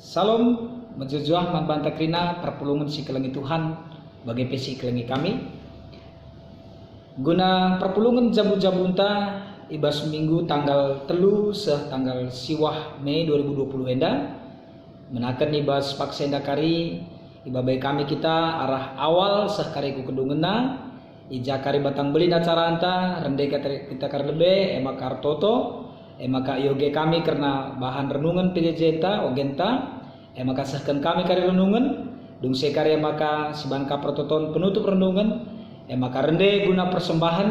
Salam menjujuah manbanta krina perpulungan si kelengi Tuhan bagi pesi kelengi kami. Guna perpulungan jabu-jabunta ibas minggu tanggal telu tanggal siwah Mei 2020 enda menakan ibas paksenda kari ibabai kami kita arah awal kari ku kedungena ija kari batang belin acara anta rende kita kari lebe ema kartoto emaka yoge kami karena bahan renungan PJJ ta ogenta emaka sahkan kami kari renungan dung sekari emaka sibangka pertoton penutup renungan emaka rende guna persembahan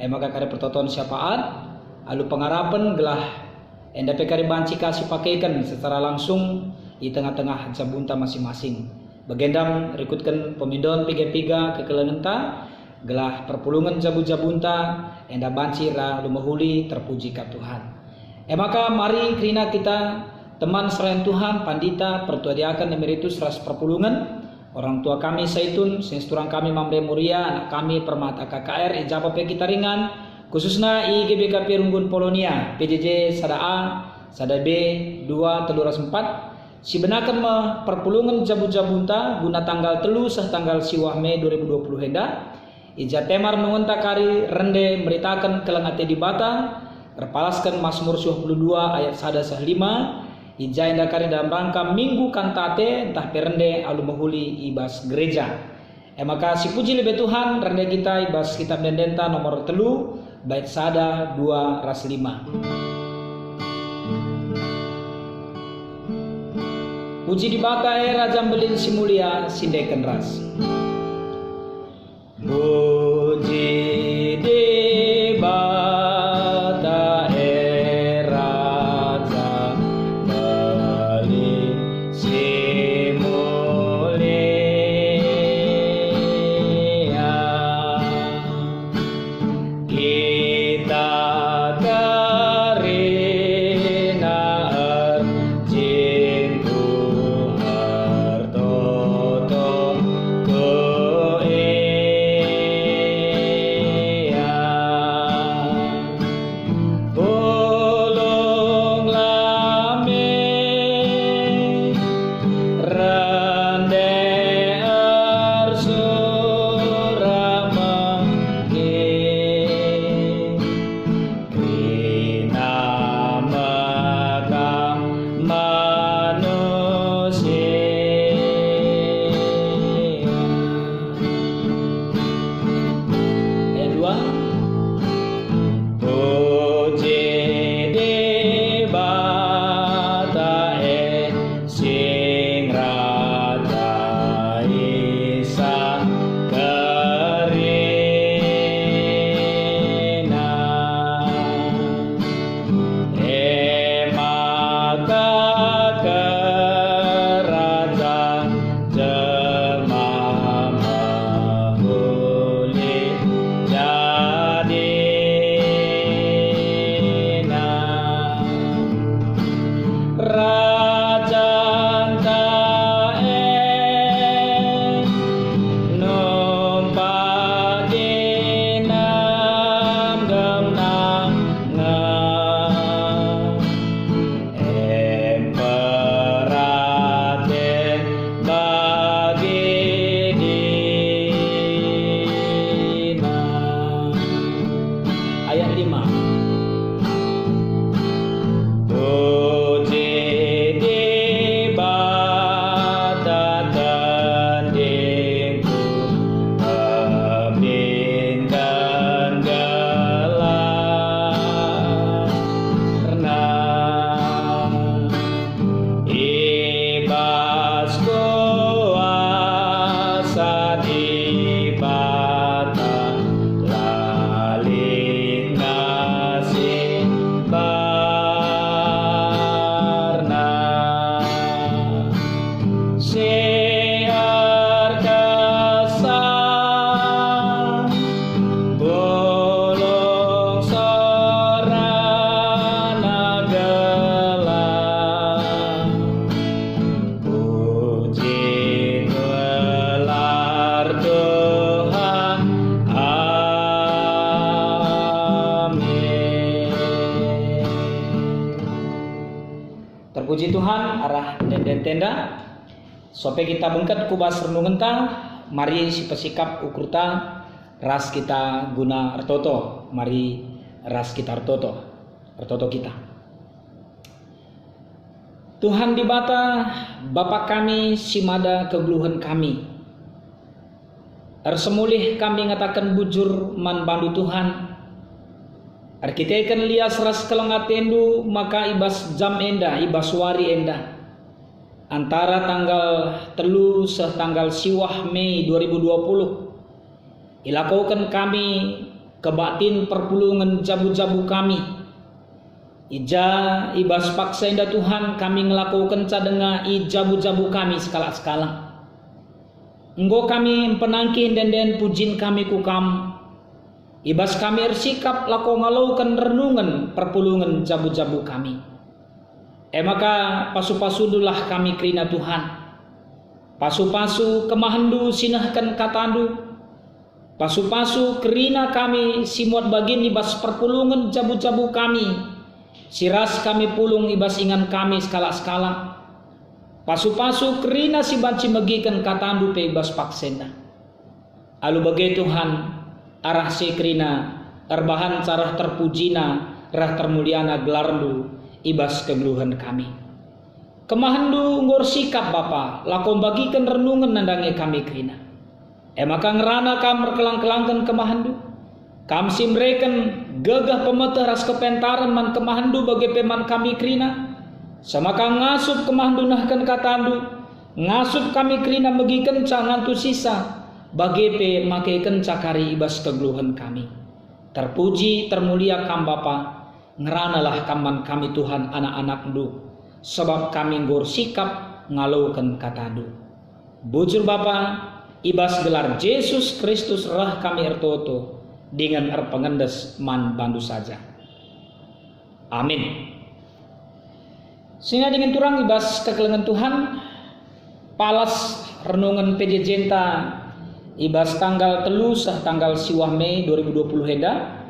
emaka kari pertoton syafaat alu pengarapan gelah endape kari banci kasih pakaikan secara langsung di tengah-tengah jabunta masing-masing bagendam rikutkan pemindon piga-piga kekelengenta gelah perpulungan jabu-jabunta enda banci ra lumahuli terpuji ka Tuhan. Maka mari krina kita teman selain Tuhan pandita pertuadiakan emeritus ras perpulungan orang tua kami Saitun sesturang kami Mamre Muria anak kami Permata KKR ijabah pe kita ringan khususnya IGBKP Runggun Polonia PJJ Sada A Sada B 2 Teluras 4 sibenakan perpulungan jabu-jabunta guna tanggal telu tanggal siwah Mei 2020 henda ija temar mengontak kari rende meritakan kelengate di bata terpalaskan Mazmur 22 ayat 1-5 ija enda kari dalam rangka minggu kantate entah perende alu mahuli ibas gereja. Maka si puji lebih Tuhan rende kita ibas kitab dendenta nomor telu bait sada 2 ras 5. Puji di bata raja belin si mulia sindeken ras. Puji di bata raja belin si mulia kita karina arjin Tuhan toto ayat 5. Puji Tuhan arah den tenda. Sope kita bengket kubas renungan ta, mari si pesikap ukur ta ras kita guna artoto. Mari ras kita artoto kita. Tuhan di bata Bapa kami simada kegeluhan kami. Arsemulih kami ngatakan bujur man bandu Tuhan. Arkiteken lias ras kelengatendu maka ibas jam enda, ibas wari enda. Antara tanggal telu tanggal siwah Mei 2020. Ilakaukan kami kebatin perpulungan jabu-jabu kami. Ija ibas paksa enda Tuhan kami ngelakukan cadenga ijabu-jabu kami sekala-sekala. Enggo kami penangkin den pujin kami kukam. Ibas kami ersikap lako ngalaukan renungan perpulungan jabu-jabu kami. Maka pasu-pasudulah kami kerina Tuhan. Pasu-pasu kemahandu sinahkan katandu. Pasu-pasu kerina kami simuat bagin ibas perpulungan jabu-jabu kami. Siras kami pulung ibas ingan kami skala-skala. Pasu-pasu kerina si banci megikan katandu pe ibas paksenda. Alu bagai Tuhan arah si kerina erbahan carah terpujina rah termuliana gelardu ibas kegeluhan kami. Kemahandu ngor sikap Bapa lakom bagikan renungan nandangi kami kerina. Maka ngerana kam merkelang-kelangkan kemahandu. Kam simreken gagah pemetah ras kepentaran man kemahandu bagi peman kami kerina. Sama kang ngasup kemahandu nahkan katandu. Ngasup kami kerina bagi kenca ngantu sisa. Bagi pe make kenca kari ibas kegeluhan kami. Terpuji termulia kam Bapa. Ngeranalah kaman kami Tuhan anak-anak du. Sebab kami ngor sikap ngalaukan katandu. Bujur Bapa. Ibas gelar Yesus Kristus rah kami ertoto dengan erpengendes man bandu saja. Amin. Sehingga dengan turang ibas kekelengan Tuhan palas renungan PJ Jenta ibas tanggal telu tanggal siwah Mei 2020 heda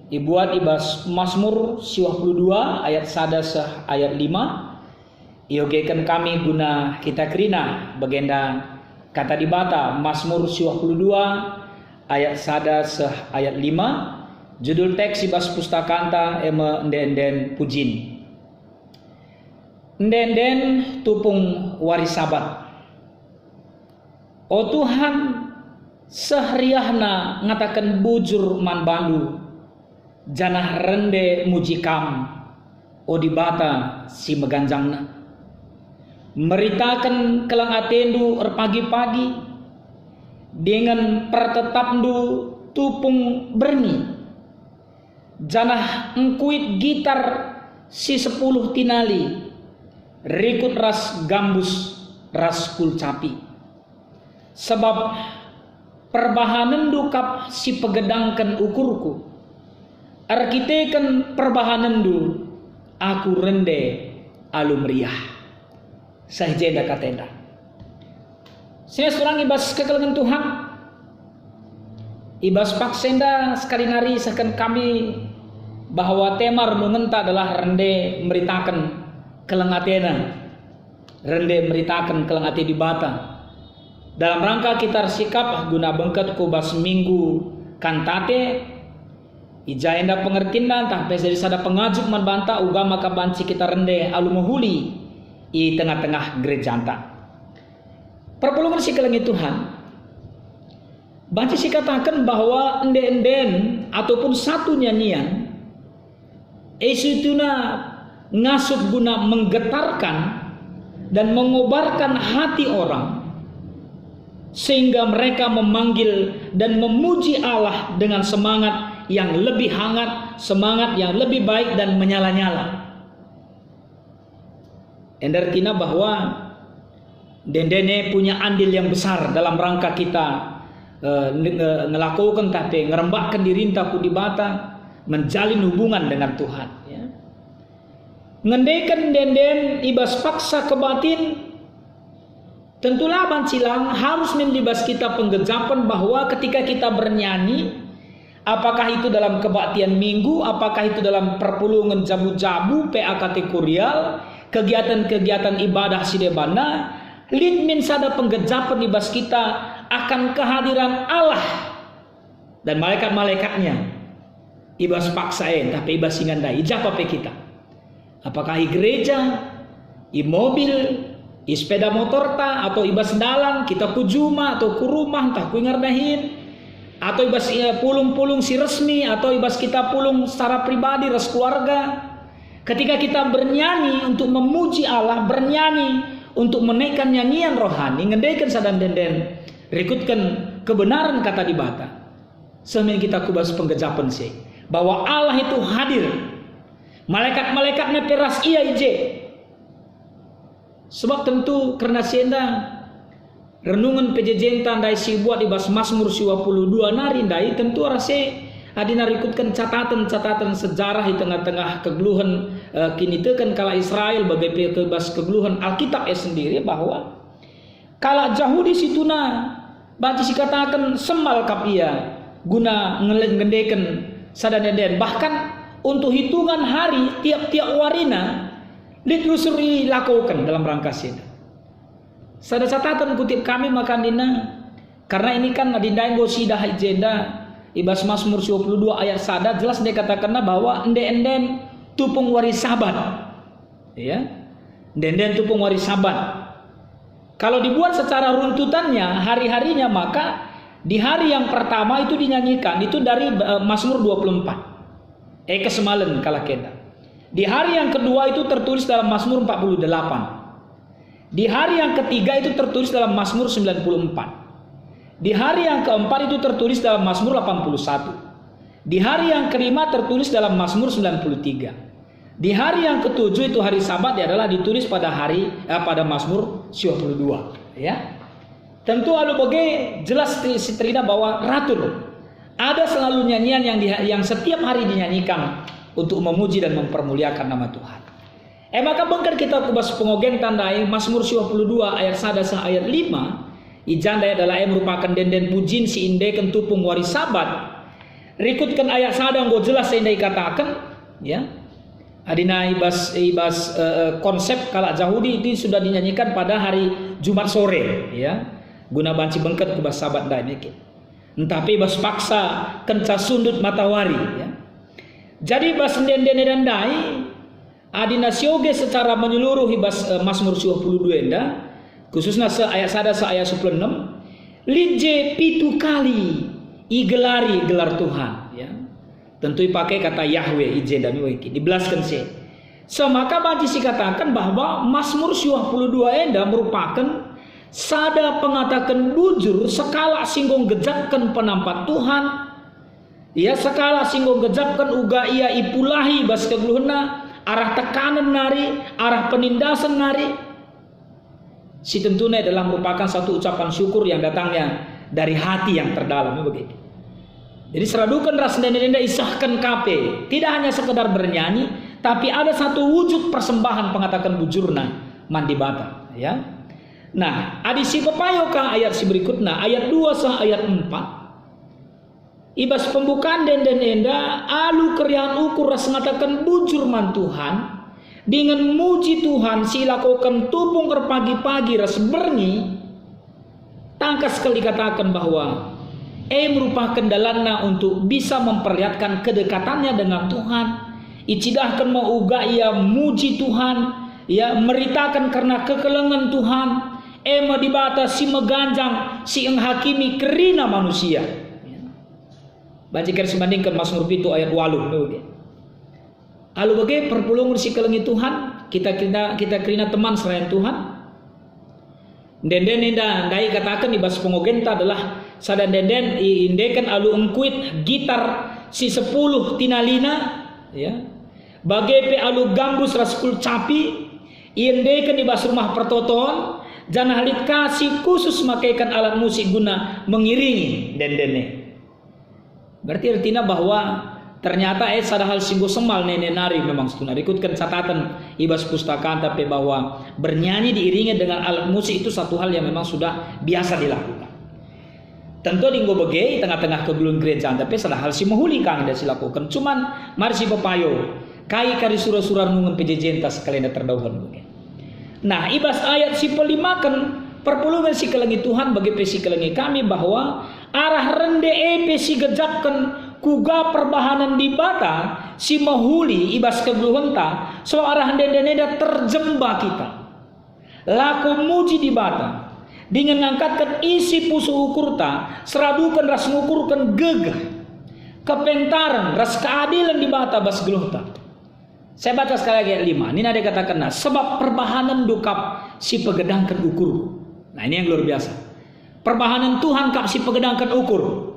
dibuat ibas Mazmur siwah 22 ayat 1 ayat 5 iogekan kami guna kita kerina bagenda kata di bata Mazmur 22 ayat 1 ayat 5 judul teks ibas pustakanta ema nden pujin nden tupung wari sabat. O Tuhan sehriahna ngatakan bujur man bandu janah rende mujikam o di bata si meganjangna. Meritakan kelang atendu pagi-pagi dengan pertetapdu tupung berni janah engkuit gitar si 10 tinali rikut ras gambus ras kulcapi sebab perbahanan dukap si pegedangkan ukurku arkiteken perbahanan du aku rende alumriah sahjenda katenda. Saya seorang ibas kekelengan Tuhan. Ibas paksenda sekali nari sekan kami bahwa tema renungan adalah rende meritakan kelengatena. Rende meritakan kelengate di bata. Dalam rangka kita sikap guna bengket kubas minggu kantate ijaenda pengertian tah jadi sada pengajuk membanta uga maka banci kita rende alumuhuli i tengah-tengah gereja anta. Perpulungan si kelengi Tuhan. Banci si katakan bahwa enden ataupun satu nyanyian esutuna ngasup guna menggetarkan dan mengobarkan hati orang sehingga mereka memanggil dan memuji Allah dengan semangat yang lebih hangat, semangat yang lebih baik dan menyala-nyala. Endartina bahwa dendene punya andil yang besar dalam rangka kita ngelakukan tapi ngerembakkan diri taku di bata menjalin hubungan dengan Tuhan ya. Ngendekan denden ibas paksa ke batin tentulah bancilang harus melibas kita penggejapan bahwa ketika kita bernyanyi apakah itu dalam kebaktian minggu, apakah itu dalam perpulungan jabu-jabu PAKT Kurial, kegiatan-kegiatan ibadah sidebana lid min sada penggejapan ibas kita akan kehadiran Allah dan malaikat-malaikatnya. Ibas paksain tapi ibas ingandai ijapa pe kita. Apakah i gereja, i mobil, i sepeda motor ta, atau ibas dalan kita ku juma atau ku rumah entah ku ngardahin, atau ibas pulung-pulung si resmi, atau ibas kita pulung secara pribadi res keluarga. Ketika kita bernyanyi untuk memuji Allah, bernyanyi untuk menaikkan nyanyian rohani, ngendaikan sadan denden, rekutkan kebenaran kata di bata. Semin kita kubas penggejapan sih bahwa Allah itu hadir. Malaikat-malaikatnya peras iya ije. Sebab tentu karena sienda renungan pejejentan dai si buat ibas Mazmur 22 nari dai tentu rasa adina rikutkan catatan-catatan sejarah di tengah-tengah kegeluhan kini tekan kala Israel bagai kebas kegeluhan Alkitab sendiri bahwa kala jauh di situna baca si katakan semal kapia guna ngelengendekan sadaneden bahkan untuk hitungan hari tiap-tiap warina ditelusuri lakukan dalam rangka sini. Sada catatan kutip kami makan dina karena ini kan adindain gosidah agenda ibas Mazmur 22 ayat sada jelas dia katakanna bahwa enden tupung waris sabat. Ya. Enden tupung waris sabat. Kalau dibuat secara runtutannya hari-harinya maka di hari yang pertama itu dinyanyikan itu dari Mazmur 24. Kesemalan kala kena. Di hari yang kedua itu tertulis dalam Mazmur 48. Di hari yang ketiga itu tertulis dalam Mazmur 94. Di hari yang keempat itu tertulis dalam Mazmur 81. Di hari yang kelima tertulis dalam Mazmur 93. Di hari yang ketujuh itu hari Sabat adalah ditulis pada pada Mazmur 22. Ya. Tentu alu bagi jelas terlihat bahwa ratul ada selalu nyanyian yang setiap hari dinyanyikan untuk memuji dan mempermuliakan nama Tuhan. Maka bangkan kita kubas pengogen tandai Mazmur 22 ayat 1 ayat 5 ijanda adalah merupakan denden pujin si inde kentupung waris sabat. Rikutkan ayat 1 yang jelas inde katakan ya. Adina ibas konsep kalak Yahudi itu sudah dinyanyikan pada hari Jumat sore ya. Guna banci bengket kubas sabat dai mikir. Tapi bas paksa kenca sundut matahari ya. Jadi bas denden dai adina sioge secara menyeluruh ibas Mazmur 22 enda khususnya ayat 1 ayat 16 lije pitu kali igelari gelar Tuhan ya. Tentu pakai kata Yahweh ije dami wiki dibelaskan sih. Maka banci si katakan bahwa Mazmur 22 enda merupakan sada pengatakan bujur sekala singgung gejapkan penampat Tuhan ya sekala singgung gejapkan uga ia ipulahi bas kegeluhna arah tekanan nari arah penindasan nari si tentunya adalah merupakan satu ucapan syukur yang datangnya dari hati yang terdalam begitu. Jadi seradukan ras denda isahkan kape tidak hanya sekedar bernyanyi tapi ada satu wujud persembahan pengatakan bujurna mandi bata ya. Nah, adisi pepayoka ayat si berikutnya ayat 2 sah ayat 4. Ibas pembukaan denden enda alu kerian ukur ras mengatakan bujur man Tuhan dengan muji Tuhan si lakukan tupung pagi-pagi ras berni tangkas sekali katakan bahwa merupakan dalanna untuk bisa memperlihatkan kedekatannya dengan Tuhan. Icidahkan mau uga ia muji Tuhan ya meritakan karena kekelengan Tuhan. Ema dibata si meganjang si enghakimi kerina manusia. Bajikan sebandingkan Mazmur 7 ayat 8. Alu bagai perpulungan si kelengi Tuhan kita kerina teman selain Tuhan. Denden dai katakan di bas pengogenta adalah sadan denden indekan alu engkuit gitar si 10 tinalina ya. Bagai pe alu gambus raskul capi indekan di bas rumah pertoton jangan halit kasih khusus makaikan alat musik guna mengiringi dendene. Berarti artinya bahwa ternyata sada hal singgo semal nenek nari memang setuna. Ikutkan catatan ibas pustakaan tapi bahwa bernyanyi diiringi dengan alat musik itu satu hal yang memang sudah biasa dilakukan. Tentu dinggo begai tengah-tengah kegeluhan gereja tapi sada hal si mahuli kang dia silakukan. Cuman mari si pepayo kai kari surah-surah nungun pejejenta sekalian terdauhan. Nah, ibas ayat si pelimakan perpuluhan si kelengi Tuhan bagi pesi kelengi kami bahwa arah rende epe si gejapkan kuga perbahanan di bata si mahuli ibas kegeluhenta so arah dendeneda terjemba kita laku muji di bata dengan ngangkatkan isi pusu ukurta seradukan ras ngukurkan gegah kepentaran ras keadilan di bata bas geluhta. Saya baca sekali lagi ayat 5. Ini ada katakan sebab perbahanan dukap si pegedangkan ukur. Nah, ini yang luar biasa. Perbahanan Tuhan kap si pegedangkan ukur.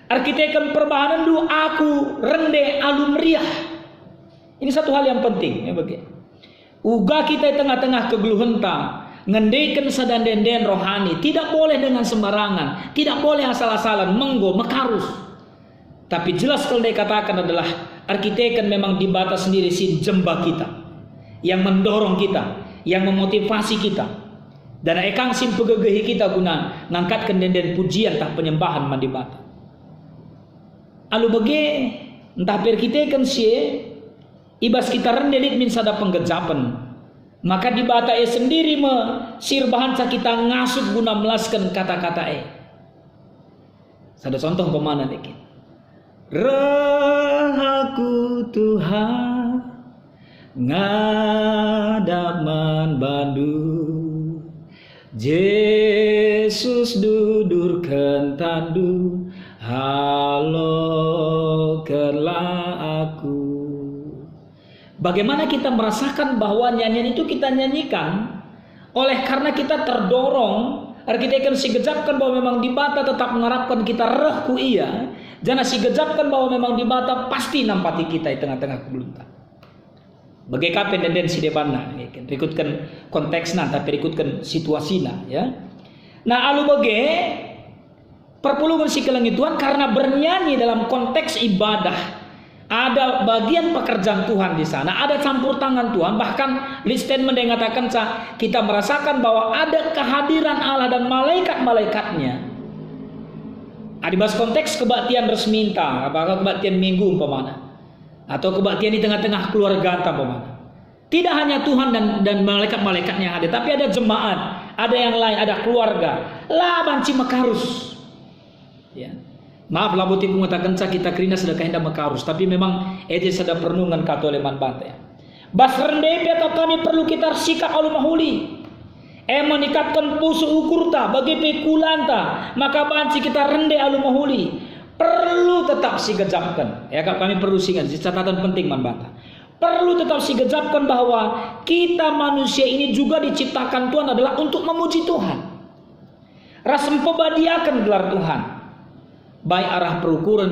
Arkitekan perbahanan du aku rende alun meriah. Ini satu hal yang penting ya bagi. Uga kita di tengah-tengah kegeluhenta ngendekan sadandenden rohani tidak boleh dengan sembarangan, tidak boleh asal-asalan menggo mekarus. Tapi jelas kalau dikatakan adalah arkitek memang di batas sendiri si jemba kita yang mendorong kita, yang memotivasi kita dan ekang sim pegegehi kita guna ngangkatkan denden pujian tak penyembahan mandi bata. Alu bagi entah perkitekan si ibas kita rendelit min sada penggejapan maka di bata sendiri me sirbahan kita ngasuk guna melaskan kata-kata sada contoh pemana dikit. Rahaku Tuhan ngadaman bandu Yesus dudurkan tandu halo kelah aku. Bagaimana kita merasakan bahwa nyanyian itu kita nyanyikan oleh karena kita terdorong arkitek si gejapkan bahwa memang di bata tetap mengharapkan kita rehku iya. Jangan si gejapkan bahwa memang di bata pasti nampati kita di tengah-tengah kegeluntan. Bagai kapan tendensi depanna, ikutkan konteksna tapi ikutkan situasina ya. Nah, alu bagai perpuluhan si kelengi Tuhan karena bernyanyi dalam konteks ibadah. Ada bagian pekerjaan Tuhan di sana, ada campur tangan Tuhan. Bahkan statement yang mengatakan kita merasakan bahwa ada kehadiran Allah dan malaikat-malaikatnya. Adibas konteks kebaktian resminta, apakah kebaktian minggu umpamana, atau kebaktian di tengah-tengah keluarga umpamana. Tidak hanya Tuhan dan malaikat-malaikatnya yang ada, tapi ada jemaat, ada yang lain, ada keluarga. Lah banci mekarus. Ya. Maaf lah buti mengatakan kita kerina sedekah hendak mekarus, tapi memang itu sudah pernungan katoleman bante. Bas rendep atau kami perlu kita sikap alu mahuli. Menikatkan pusu ukurta bagi pekulanta maka banci kita rende alu mahuli perlu tetap si gejapkan ya kami perlu singat catatan penting man banta perlu tetap si gejapkan bahwa kita manusia ini juga diciptakan Tuhan adalah untuk memuji Tuhan ras mempebadiakan gelar Tuhan baik arah perukuran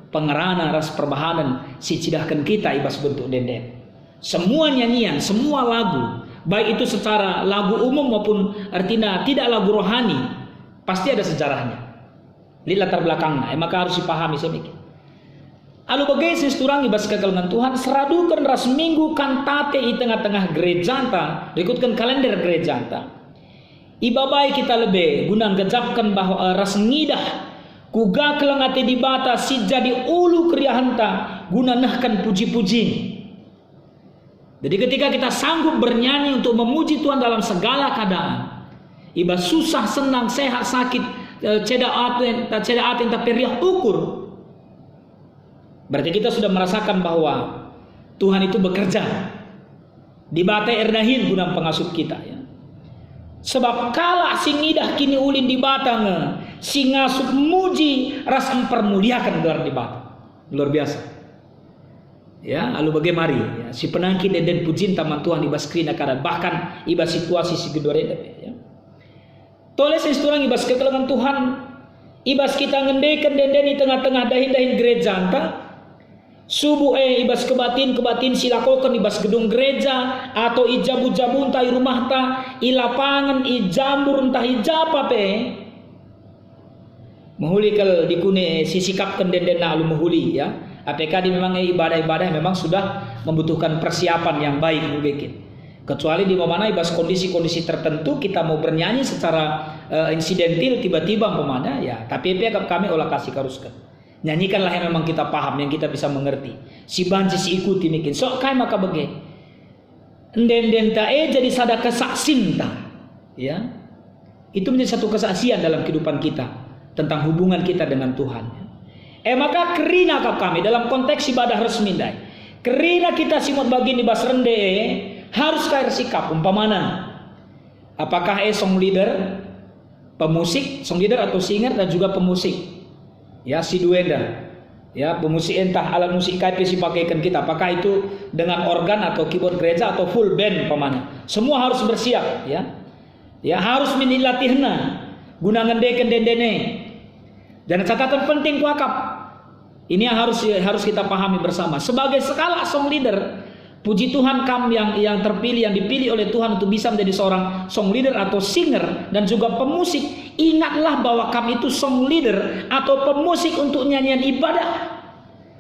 pengerana ras perbahanan si cidahkan kita ibas bentuk denden semua nyanyian semua lagu baik itu secara lagu umum maupun artinya tidak lagu rohani pasti ada sejarahnya di latar belakangnya maka harus dipahami sedikit. Alu bagai sesturang ibas kekalungan Tuhan seradukan ras minggu kantate di tengah-tengah gerejanta ikutkan kalender gerejanta ibabai kita lebih guna gejapkan bahwa ras ngidah kuga kelengate di bata si jadi ulu kriahanta guna nahkan puji-puji. Jadi ketika kita sanggup bernyanyi untuk memuji Tuhan dalam segala keadaan, iba susah, senang, sehat, sakit, ceda aten tapi riah ukur. Berarti kita sudah merasakan bahwa Tuhan itu bekerja di batai erdahin guna pengasuh kita. Ya. Sebab kala singidah kini ulin di batang, si ngasup muji ras mempermuliakan gelar di bata. Luar biasa. Ya, lalu bagaimana ya, si penangkin dan pujin taman Tuhan ibas krina karan bahkan ibas situasi si gedore ya. Toleh seseorang ibas kekelengan Tuhan ibas kita ngendekan denden di tengah-tengah dahin-dahin gereja anta subuh ibas kebatin silakokan ibas gedung gereja atau ijabu-jabu entah i rumah ta i lapangan i jambur entah i japa pe mahuli kal dikune sisikapkan denden na alu mahuli ya. APK memang ibadah-ibadah memang sudah membutuhkan persiapan yang baik mungkin. Kecuali di mana ibas kondisi-kondisi tertentu kita mau bernyanyi secara insidentil tiba-tiba pemana ya, tapi kami olah kasih karuskan. Nyanyikanlah yang memang kita paham, yang kita bisa mengerti. Si banci si ikuti mikin. So kai maka bege. Den tae jadi sada kesaksinta. Ya. Itu menjadi satu kesaksian dalam kehidupan kita tentang hubungan kita dengan Tuhan. Maka kerina kap kami dalam konteks ibadah resmi dai. Kerina kita simot bagi di bas rende harus kair sikap umpamana. Apakah song leader, pemusik, song leader atau singer dan juga pemusik. Ya, si duenda. Ya, pemusik entah alat musik KP si pakaikan kita. Apakah itu dengan organ atau keyboard gereja atau full band umpamana. Semua harus bersiap, ya. Ya, harus minilatihna guna ngendeken dendene. Dan catatan penting kuakap. Ini yang harus kita pahami bersama. Sebagai skala song leader, puji Tuhan kami yang terpilih, yang dipilih oleh Tuhan untuk bisa menjadi seorang song leader atau singer dan juga pemusik. Ingatlah bahwa kami itu song leader atau pemusik untuk nyanyian ibadah.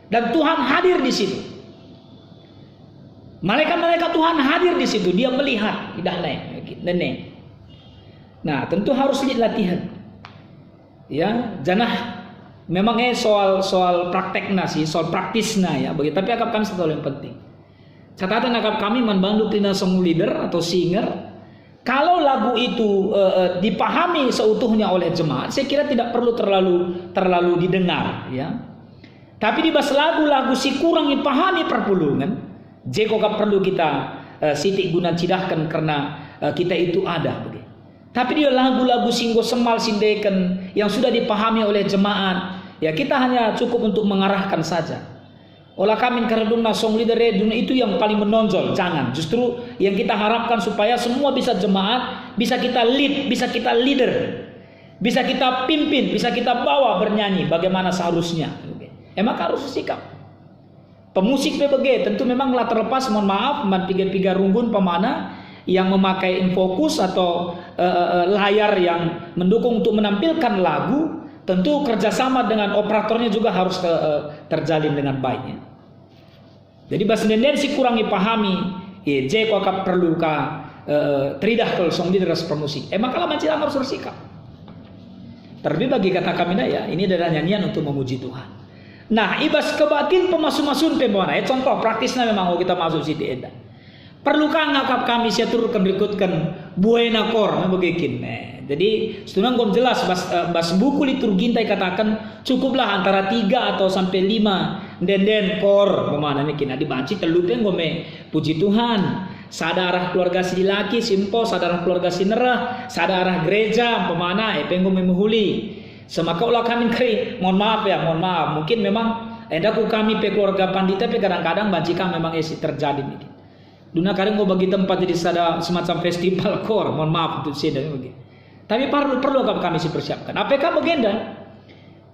Dan Tuhan hadir di situ. Malaikat-malaikat Tuhan hadir di situ. Dia melihat nenek. Nah, tentu harus latihan. Ya, janah memang soal praktekna sih, soal praktisna ya. Tapi akap kami satu hal yang penting. Catatan akap kami membantu tina song leader atau singer. Kalau lagu itu dipahami seutuhnya oleh jemaat, saya kira tidak perlu terlalu didengar ya. Tapi di bas lagu-lagu si kurang dipahami perpulungan, jeko perlu kita sitik guna cidahkan karena kita itu ada. Tapi dia lagu-lagu singgo semal sindeken yang sudah dipahami oleh jemaat, ya kita hanya cukup untuk mengarahkan saja. Olah kami karena song leader itu yang paling menonjol, jangan. Justru yang kita harapkan supaya semua bisa jemaat, bisa kita lead, bisa kita leader, bisa kita pimpin, bisa kita bawa bernyanyi bagaimana seharusnya. Maka harus sikap. Pemusik PBG tentu memang terlepas, mohon maaf, piga-piga runggun pemana yang memakai infokus atau layar yang mendukung untuk menampilkan lagu, tentu kerjasama dengan operatornya juga harus terjalin dengan baiknya. Jadi bahasa tendensi kurang dipahami, kok perlu tridah kalau song leader pemusik. Maka lah mancilang harus bersikap. Terlebih bagi kata kami ya, ini adalah nyanyian untuk memuji Tuhan. Nah, ibas kebatin pemasun-masun pembawa. Contoh praktisnya memang kita masuk situ eda. Perlukah ngakap kami saya turutkan berikutkan buena kor begikin. Jadi sebenarnya gom jelas bas buku liturgi kita katakan cukuplah antara 3 atau sampai 5 den kor pemana nih kina dibanci telupnya gome puji Tuhan. Sadarah keluarga si laki simpo, sadarah keluarga si nerah, sadarah gereja pemana penggo memuhuli. Semaka ulah kami kri, mohon maaf mungkin memang endaku kami pe keluarga pandita pe kadang-kadang bancikan memang terjadi nih. Dunia kadang mau bagi tempat jadi ada semacam festival kor, mohon maaf untuk saya dan begitu. Tapi perlu kami persiapkan. Apakah begenda?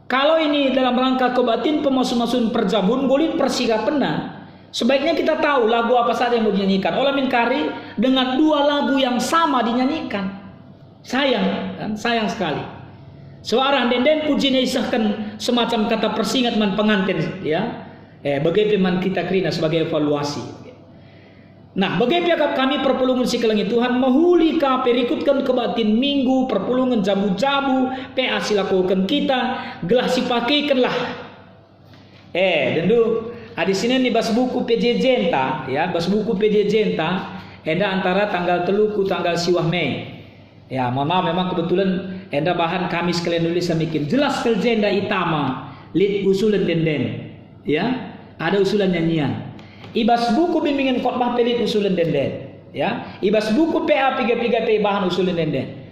Kalau ini dalam rangka kebatin pemasun-masun perjabun golin persikapenna, sebaiknya kita tahu lagu apa saja yang mau dinyanyikan. Olah minkari dengan 2 lagu yang sama dinyanyikan. Sayang sekali. Suara denden puji isahkan semacam kata persingat man pengantin ya. Bagaimana kita kerina sebagai evaluasi. Nah, bagaimana kami perpulungan si kelengi Tuhan mahuli ka perikutkan kebatin minggu perpulungan jabu-jabu PA silakukan kita gelah si pakaikanlah. Tentu di sini nih bas buku PJ Jenta ya, bas buku PJ Jenta enda antara tanggal 3 ku tanggal siwah Mei. Ya, mohon maaf memang kebetulan enda bahan kami sekalian nulis semikin jelas keljenda itama lid usulan denden. Ya, ada usulan nyanyian. Ibas buku bimbingan khotbah pelit usulan denden ya, ibas buku PA 3 bahan usulan denden.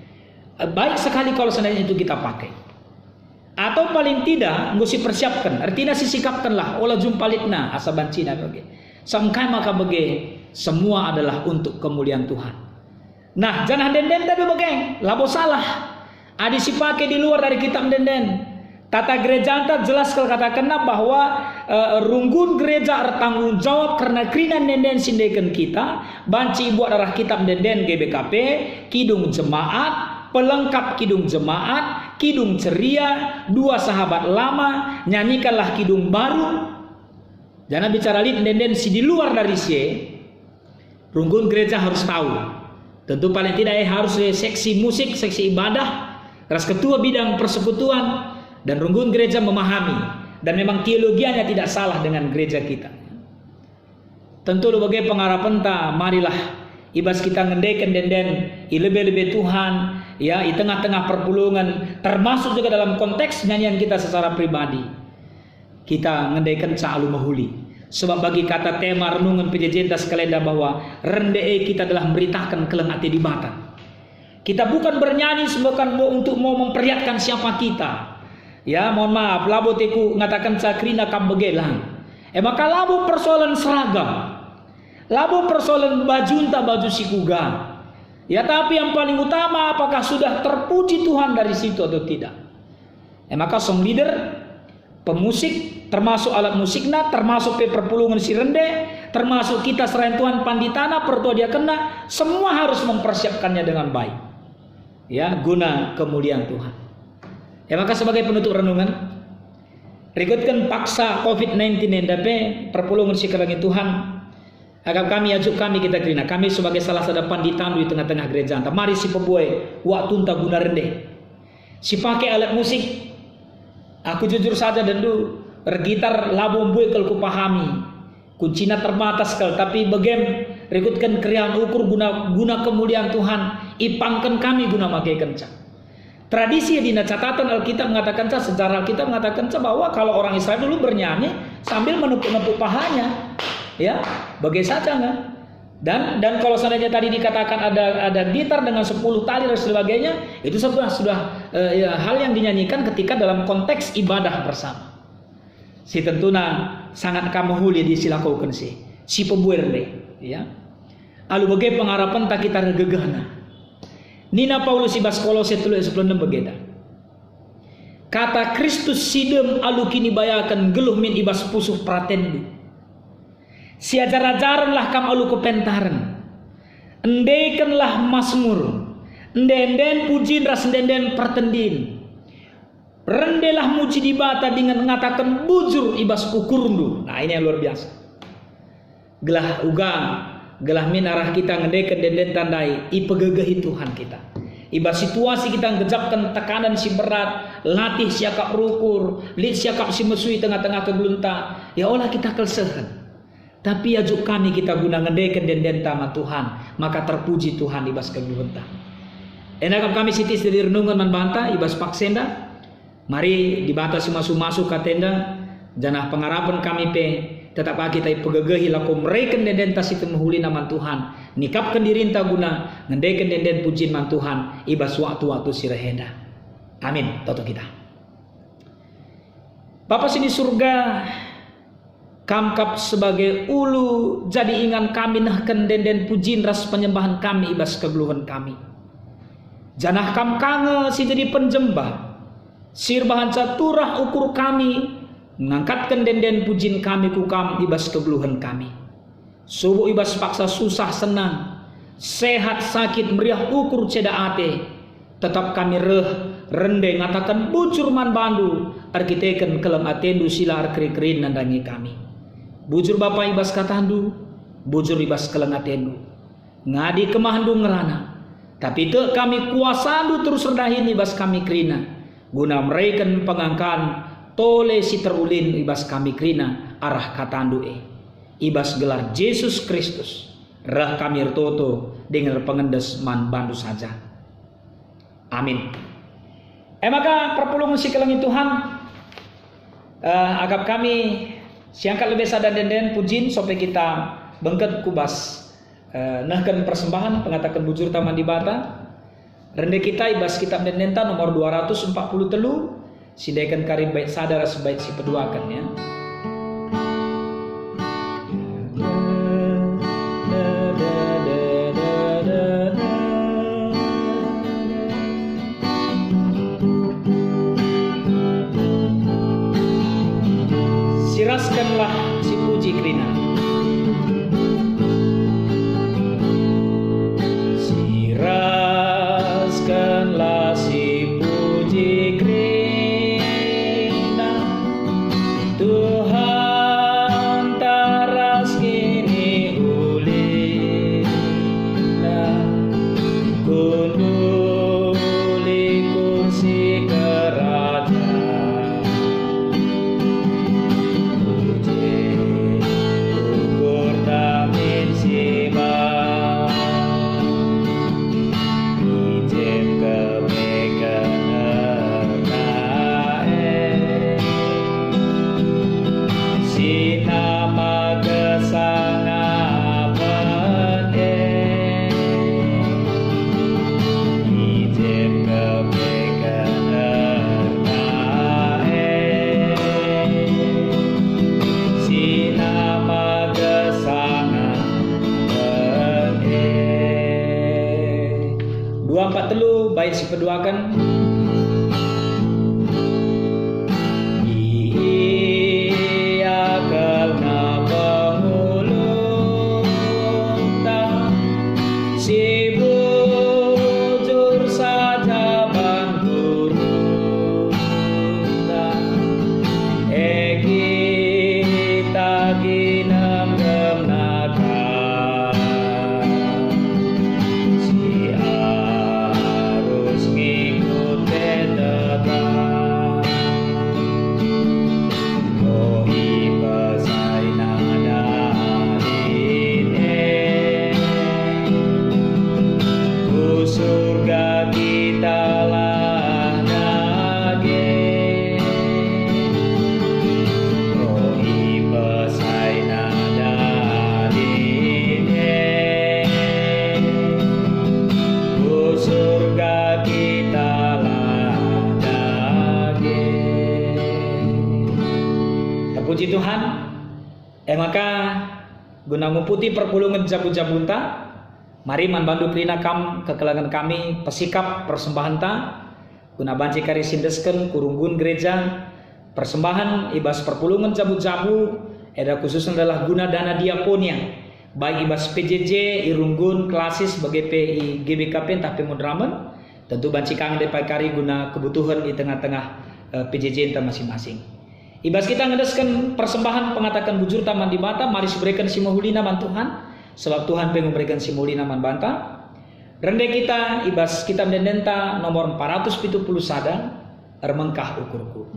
Baik sekali kalau seandainya itu kita pakai. Atau paling tidak mesti persiapkan, artinya sisikapkanlah olah jumpalitna asaban Cina bagi. Samkai maka bagi semua adalah untuk kemuliaan Tuhan. Nah, jangan denden tapi bagi labo salah. Adi si pakai di luar dari kitab denden. Tata gereja anta jelas kalau katakan bahwa runggun gereja bertanggung jawab karena krinan denden sindekan kita banci buat arah kitab denden GBKP kidung jemaat pelengkap kidung jemaat kidung ceria 2 sahabat lama nyanyikanlah kidung baru. Jangan bicara denden si di luar dari si runggun gereja harus tahu. Tentu paling tidak harus seksi musik seksi ibadah ras ketua bidang persekutuan dan runggun gereja memahami Dan memang teologianya tidak salah dengan gereja kita. Tentu sebagai pengharapan ta, marilah ibas kita ngendeken denden lebih-lebih Tuhan ya di tengah-tengah perpulungan, termasuk juga dalam konteks nyanyian kita secara pribadi. Kita ngendeken caalu mahuli. Sebab bagi kata tema renungan penjejentas kalenda bahwa rendee kita adalah memberitakan keleng ati di bata. Kita bukan bernyanyi sebagai untuk mau memperlihatkan siapa kita. Ya, mohon maaf, labo teku ngatakan sakrina kambegelang. Maka labo persoalan seragam. Labo persoalan bajunta baju sikuga. Ya, tapi yang paling utama apakah sudah terpuji Tuhan dari situ atau tidak. Maka song leader, pemusik, termasuk alat musiknya, termasuk perpulungan si rende, termasuk kita serain Tuhan panditana, pertua dia kena, semua harus mempersiapkannya dengan baik. Ya, guna kemuliaan Tuhan. Maka sebagai penutup renungan, rikutkan paksa COVID-19 tapi perpulungan si kelangi Tuhan, agar kami ajuk kami kita kerina, kami sebagai salah satu panditan di tengah-tengah gereja. Mari si pebuai waktu entah guna rende, si pakai alat musik. Aku jujur saja dendu gitar labu buai kalau ku pahami, kuncinya terbatas kal, tapi bagem rikutkan krian ukur guna kemuliaan Tuhan, ipangkan kami guna makai kencang. Tradisi di catatan Alkitab mengatakan sejarah Alkitab mengatakan bahwa kalau orang Israel dulu bernyanyi sambil menepuk-nepuk pahanya, ya, bagai saja nggak? Dan kalau seandainya tadi dikatakan ada gitar dengan 10 tali dan sebagainya, itu sudah ya, hal yang dinyanyikan ketika dalam konteks ibadah bersama. Si tentuna sangat kamu huli di silakaukan si pebuer deh, ya. Alu bagai pengharapan tak kita regegana. Nina Paulus ibas Kolose 3:10 begeda. Kata Kristus sidem alu kini bayakan geluh min ibas pusuh pratendu. Si ajar-ajaranlah kam alu kepentaran. Endekanlah masmur. Endenden pujin ras endenden pertendin. Rendelah muji di bata dengan mengatakan bujur ibas ukurundu. Nah, ini yang luar biasa. Gelah ugang, gelah minarah kita ngedeken denden tandai ipegegehi Tuhan kita. Ibas situasi kita ngejapkan tekanan si berat, latih siakap rukur, lit siakap si mesui tengah-tengah kegelunta. Ya Allah kita kelsehan. Tapi ajuk kami kita guna ngedeken denden tama Tuhan, maka terpuji Tuhan ibas kegelunta. Enakam kami sitis dari renungan manbanta ibas paksenda. Mari dibatasi masuk-masuk ke tenda, janah pengharapan kami tetap kita pegegehi laku mereken denden tas itu menghuli nama Tuhan, nikapkan diri entah guna ngendeken denden pujian man Tuhan ibas waktu-waktu sirahenda. Amin. Toto kita. Bapa sini surga, kamkap sebagai ulu jadi ingan kami nahken denden pujian ras penyembahan kami ibas kegeluhan kami. Janah kam kange si jadi penjembah. Sirbahan caturah ukur kami, mengangkatkan denden pujin kami kukam ibas kegeluhan kami. Subuh ibas paksa susah senang, sehat sakit meriah ukur ceda ate, tetap kami rende ngatakan bujur man bandu, arkiteken kelem atendu sila arkri-krin nandangi kami. Bujur Bapak ibas katandu, bujur ibas keleng atendu, ngadi kemahandu ngerana, tapi te kami kuasandu terus rendahin ibas kami krina. Guna mereken pengangkan tole si terulin ibas kami krina arah katandu ibas gelar Yesus Kristus rah kami ertoto dengan pengendes man bandu saja. Amin. Maka perpulungan si kelengi Tuhan agap kami siangkat lebih sadar denden pujin supaya kita bengket kubas nahkan persembahan pengatakan bujur taman di bata. Rende kita ibas kitab dendenta nomor 240 telu sidekan karib bait sadar sebaik si peduakan ya. Siraskanlah si puji krina. Siraskanlah si puji krina. 243 bait si peduakan. Puji Tuhan. Maka guna memputi perpulungan jabu-jabunta, mari manbandu krina kam kekelangan kami pesikap persembahan ta guna banci kari sindesken kurunggun gereja persembahan ibas perpulungan jabu-jabu eda khususnya adalah guna dana diakonia baik ibas PJJ irunggun klasis sebagai PI GBKP tapi mudramen tentu banci kami depai kari guna kebutuhan di tengah-tengah PJJ enta masing-masing. Ibas kita ngedeskan persembahan pengatakan bujur taman di bata, mari seberikan si mahulina man Tuhan, sebab Tuhan pengen memberikan si mahulina man banta. Rende kita ibas kita mendenta nomor 470 sadang ermengkah ukurku.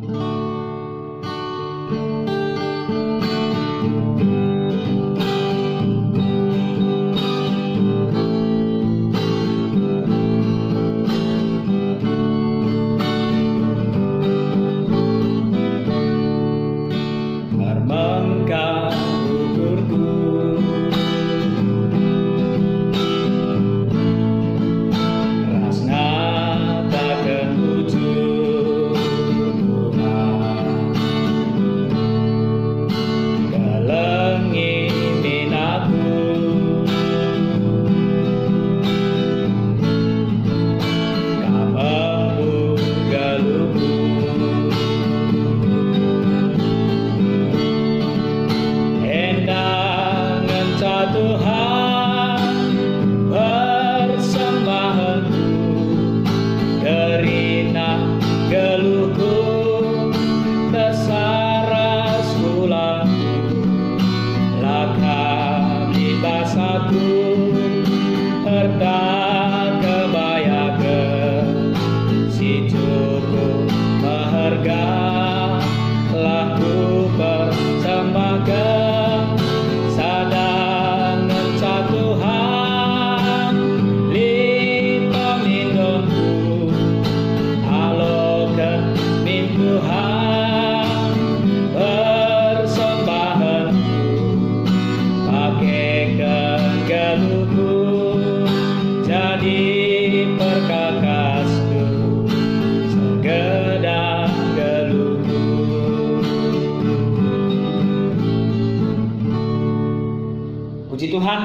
Puji Tuhan,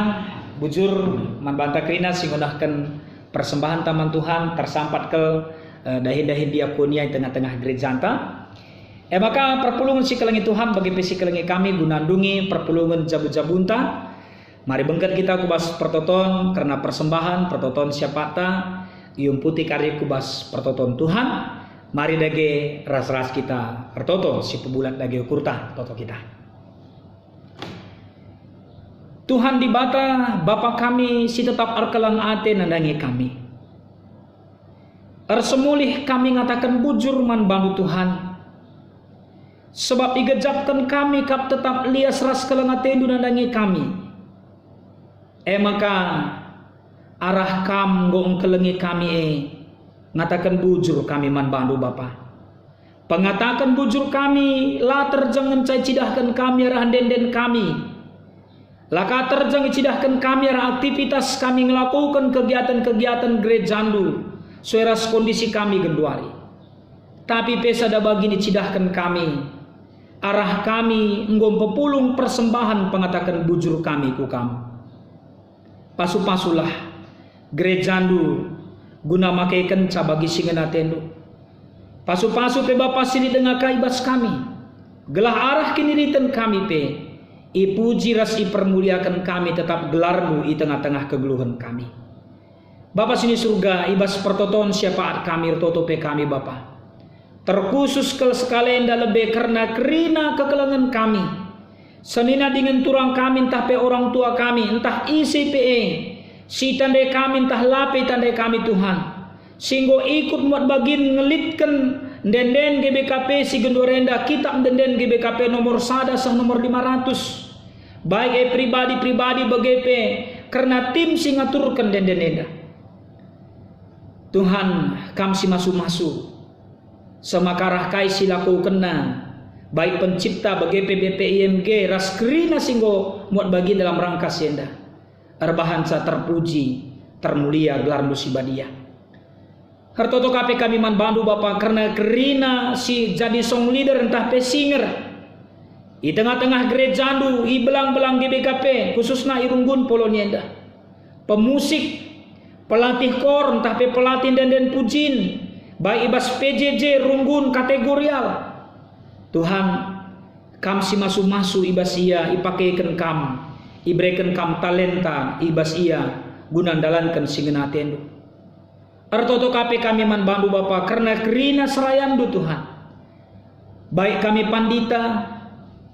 bujur manbanta krina singunahkan persembahan taman Tuhan tersampat ke dahin-dahin diakonia di tengah-tengah gereja anta. Maka perpulungan si kelengi Tuhan bagi pesi kelengi kami gunandungi perpulungan jabu-jabunta. Mari bengket kita kubas pertoton karena persembahan pertoton siapa ta ium putih kari kubas pertoton Tuhan. Mari dage ras-ras kita pertoto si pebulat dage ukurta toto kita. Tuhan di bata Bapa kami si tetap arkelang ate nandangi kami. Semulih kami ngatakan bujur man bantu Tuhan. Sebab igejapkan kami kap tetap lias ras kelang ate nandangi kami. Maka arah kam gong kelengi kami ngatakan bujur kami man bantu Bapa. Pengatakan bujur kami latar jangan cai cidahkan kami arah den kami. Laka terjang cidahkan kami aktivitas kami melakukan kegiatan-kegiatan gerejandu sueras kondisi kami genduari. Tapi pesada bagini cidahkan kami arah kami enggom pepulung persembahan pengatakan bujur kami ku kamu. Pasu-pasulah gerejandu guna makaikan bagi singena tendu. Pasu-pasu pe Bapa sini dengar kaibas kami. Gelah arah kiniritan kami pe. Ipuji ras ipermuliakan kami tetap gelarmu i tengah-tengah kegeluhan kami. Bapa sini surga ibas pertoton syafaat kami toto pe kami Bapa. Terkhusus ke sekalenda lebih karena kerina kekelengan kami. Senina dengan turang kami entah pe orang tua kami entah isi pe. Si tandai kami entah lape tandai kami Tuhan. Singgo ikut muat bagin ngelitkan denden GBKP si gendorenda kitab denden GBKP nomor 1 sah nomor 500. Baik pribadi-pribadi BGP karena tim si ngaturkan denden. Tuhan kam si masu-masu semakarah kai silaku kena baik pencipta BGP BPIMG raskrina singgo muat bagi dalam rangka sienda erbahansa terpuji termulia gelar musibadia hartoto KP kami man bandu Bapa karena kerina si jadi song leader entah pe singer di tengah-tengah gereja andu i belang-belang GBKP khususnya irunggun polonienda pemusik pelatih kor entah pe pelatih dan pujin baik ibas PJJ runggun kategorial Tuhan kam si masu-masu ibas ia ipakaikan kam ibrekan kam talenta ibas ia gunandalankan singena tendu artoto KP kami man bandu Bapa karena kerina serayandu Tuhan baik kami pandita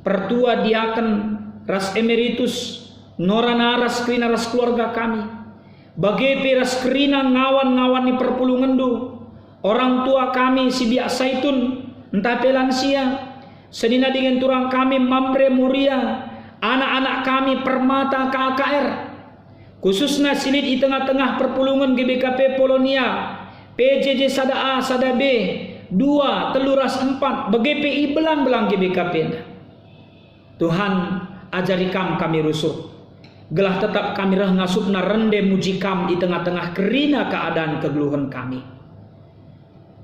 pertua diaken ras emeritus norana ras krina ras keluarga kami bagepe ras krina ngawan-ngawan ni perpulungandu orang tua kami si biak saitun entah pelansia senina dengan turang kami mambre muria anak-anak kami permata KKR khususnya silit di tengah-tengah perpulungan GBKP Polonia PJJ sada A sada B 2 teluras 4 BGPI belang-belang GBKP Tuhan ajari kami rusuh gelah tetap kami rah ngasupna rende muji kam di tengah-tengah kerina keadaan kegeluhan kami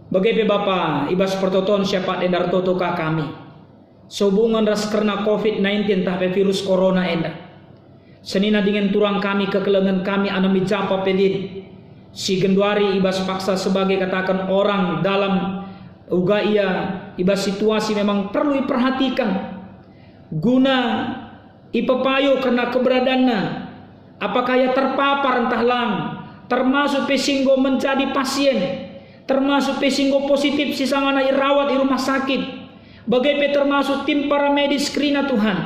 BGP Bapa ibas pertoton syafaat endar totoka kami sehubungan ras karena COVID-19 tahpe virus corona enda senina dengan turang kami kekelengan kami anami japa pedin si genduari ibas paksa sebagai katakan orang dalam uga ia ibas situasi memang perlu diperhatikan guna ipepayo karena keberadaannya apakah ia terpapar entah lang termasuk pesinggo menjadi pasien termasuk pesinggo positif sisangana irawat di rumah sakit bagaimana termasuk tim para medis krina Tuhan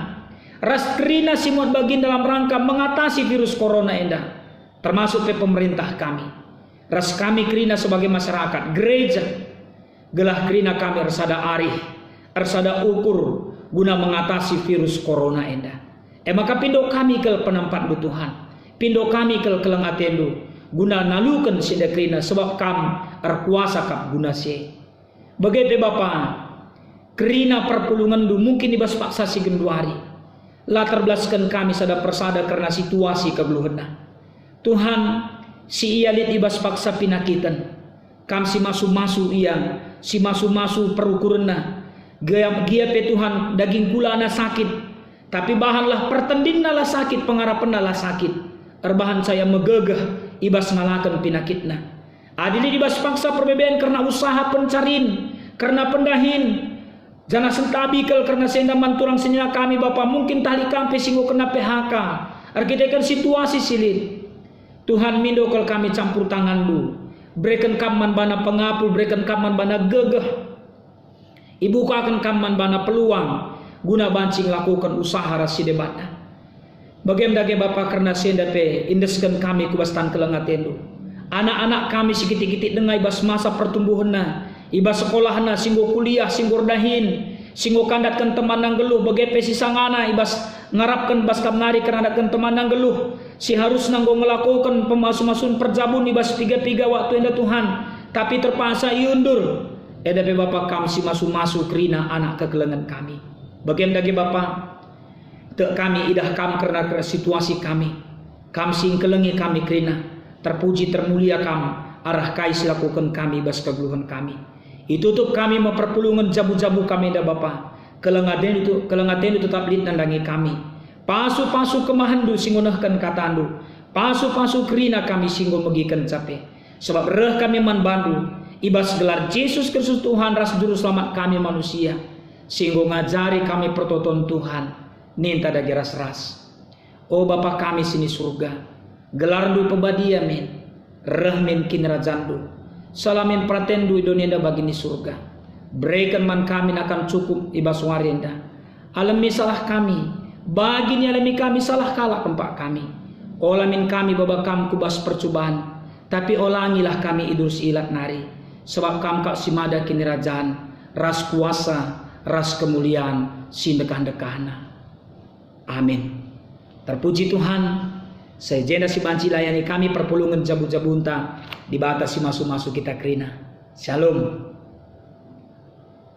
ras krina simut bagin dalam rangka mengatasi virus corona endah termasuk pe pemerintah kami ras kami krina sebagai masyarakat gereja gelah krina kami ersada arih ersada ukur guna mengatasi virus corona endah maka pindo kami ke penampat Tuhan pindo kami ke keleng atendu guna nalukan sidakrina sebab kam erkuasa kap guna si bagaimana Bapa kerina perpulungan du mungkin ibas paksa si genduari latar belaskan kami sada persada karena situasi kegeluhena Tuhan si ia lit ibas paksa pinakitan kam si masu-masu ia si masu-masu perukurena gia pe Tuhan daging kulana sakit tapi bahanlah pertendinna lah sakit pengarapanna lah sakit erbahan saya megegeh ibas ngalakan pinakitna adili ibas paksa perbebaan karena usaha pencarin karena pendahin jana sentabikel karena senda manturang senyala kami Bapa mungkin tali kampe singgo kena PHK arkitekan situasi silit Tuhan mindokal kami campur tangan du berikan kaman bana pengapul berikan kaman bana gegeh ibu akan kaman bana peluang guna bancing lakukan usaha rasi debatna bagaimana Bapa karena senda pe indeskan kami kubastan kelengatendu anak-anak kami sikit-kitik dengai bas masa pertumbuhanna ibas sekolahna singgo kuliah singgo dahin singgo kandatkan teman nang geluh bagaimana sisangana ibas ngarapkan bas kamnari kandatkan teman nang geluh si harus nanggo ngelakukan pemasu-masun perjabun ibas piga-piga waktu enda Tuhan tapi terpaksa iundur edape Bapa kam si masu-masu kerina anak kegelengan kami bagaimana Bapa te kami idah kam karena situasi kami kam sing kelengi kami kerina terpuji termulia kam arah kai silakukan kami bas kegeluhan kami itutup kami memperpulungan jabu-jabu kami dah Bapa kelengaden itu tetap lit nandangi kami pasu-pasu kemahandu singunahkan katandu pasu-pasu kerina kami singgo megikan cape Sebab reh kami manbandu ibas gelar Yesus Kristus Tuhan ras juru selamat kami manusia, sehingga ngajari kami pertoton Tuhan ninta dagi ras-ras. O Bapa kami sini surga, gelar du pebadia men, reh men kinerajandu, salamin pratendu idonenda bagini surga. Berikan man kami akan cukup ibas warenda. Alami salah kami, bagini alami kami salah kalah kempak kami. Olamin kami babakam kubas percobaan, tapi olangilah kami idul silat nari. Sebab kam kak simada kini rajaan, ras kuasa, ras kemuliaan, sindekah-dekahna. Amin. Terpuji Tuhan, sejenda si banci layani kami perpulungan jabu-jabunta, dibatasi masuk-masuk kita kerina. Shalom.